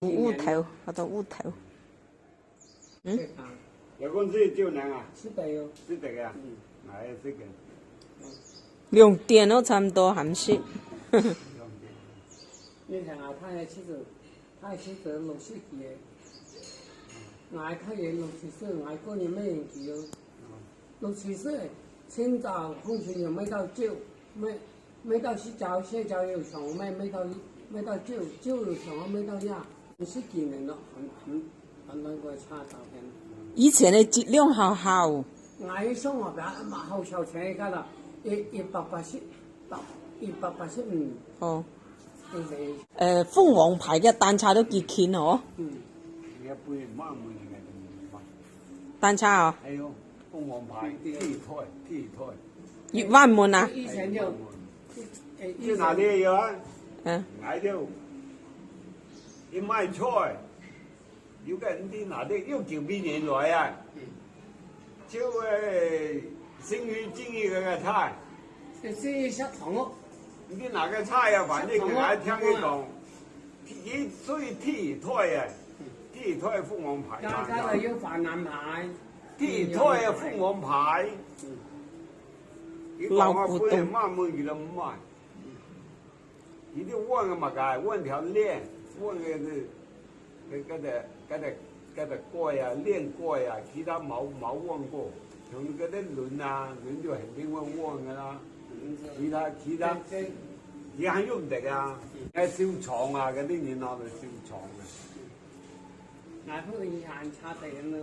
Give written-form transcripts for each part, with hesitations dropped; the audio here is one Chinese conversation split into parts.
芋頭，好多芋頭。嗯，有公司就能啊，是的哟。是这个啊，哎，这个。用電都差唔多鹹色。你看啊，他其實60歲嘅，我睇嘢60歲，我個人咩年紀哦？60歲，清早空氣又未到9，未到洗澡又上，未到9又上，未到10幾年咯，很難個差到嘅。以前嘅質量好好。我上學邊好少錢㗎啦，185。哦。鳳凰牌嘅蛋茶都幾堅哦。一杯萬蚊嘅蛋茶啊？還有鳳凰牌T台。1萬蚊啊？以前就去哪裡有啊？嗯。我就一買菜，有個人哋哪裡又9年來啊？就新魚精一個菜。是食糖咯。你哪個菜啊？反正我聽佢講，所以 T 台啊，T 台鳳凰牌。家家有泛藍牌。T 台啊，鳳凰牌。老古董。1萬蚊佢都唔買。你就問個乜嘢？問條鏈，問嗰隻蓋啊，鏈蓋啊，其他冇問過。像嗰啲輪啊，輪就肯定會問㗎啦。其他也很用得啊，燒廠啊，嗰啲嘢攞嚟燒廠啊。我嗰以前查的人呢，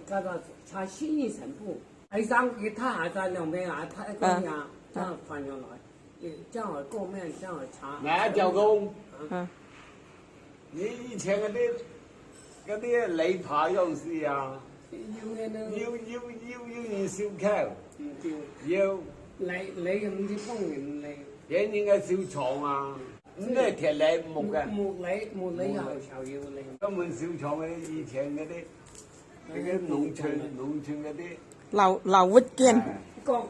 嗰個查新一成部，喺上佢睇下兩邊啊，睇嗰樣，這樣翻上來，這樣過面，這樣查。嗱，就講，你以前嗰啲禮牌有時啊，要人燒烤，要。你唔知方言嚟，人應該燒廠啊，咁咧鐵嚟木嘅。木嚟又潮要嚟。根本燒廠嗰啲以前嗰啲農村嗰啲。老活堅。講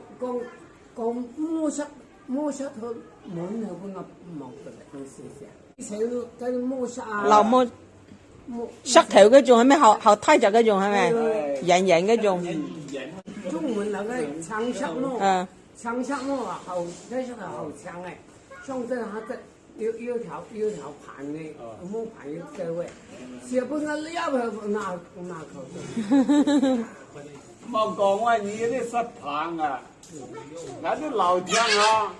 摸實佢滿係嗰個木嘅嚟，試試。以前嗰啲摸實啊。老木。石頭嗰種係咩？後梯就嗰種係咪？圓嗰種。中文那個長石木。長石木啊，後這是後牆誒，上這下這有條盤嘅，木盤有這位，寫本個料佢拿口。冇講話你嗰啲石棒啊，嗰啲老聽啊，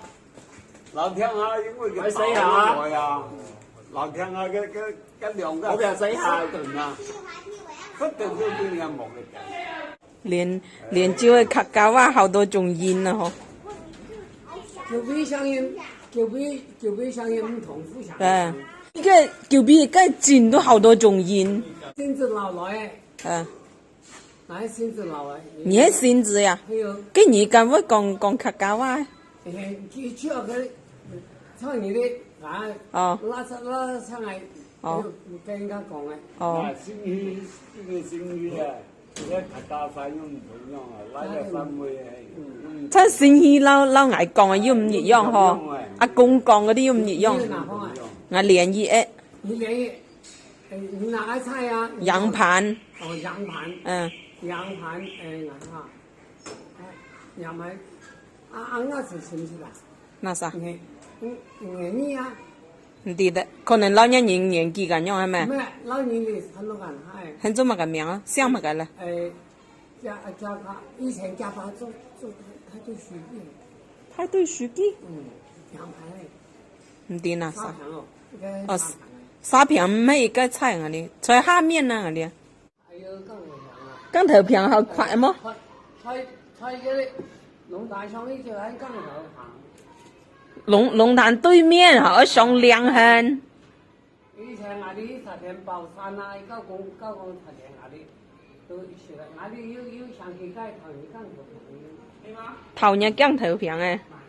因為佢打好耐啊，老聽啊，嗰兩個。我俾洗下頓啊，不斷都變嘅木嘅。連椒嘅客家話好多種音啊，嗬。叫比聲音唔同富強。依個叫比而家剪都好多種音。先至留來。哪先至留來？你係先至呀？跟你咁會講客家話？佢主要佢唱你啲拉唱係，跟人家講嘅。哦。新語啊！而家客家話又唔同樣啊，拉嘅氛圍係。真新語撈嗌講啊，要唔一樣嗬？阿公講嗰啲要唔一樣。我連語誒。你哪個菜啊？羊盤。哦，羊盤。羊盤我嚇，羊盤我是識唔識啦？嗱啥？你啊？唔知得，可能老年人年紀咁樣係咪？唔係，老年人很多人係。很做乜個名啊？想乜個咧？家他以前家他做他做書記。派對書記？羊排。唔知嗱啥？哦，沙片咩個菜啊？你在下面啊？你？還有鋼頭片好快麼？菜嗰啲龍大上呢就喺鋼頭行。龍潭對面好上兩痕。以前我哋茶田包山啊，高工茶田我哋都是啦，我哋有上幾屆頭你鋼頭片。頭日鋼頭片誒。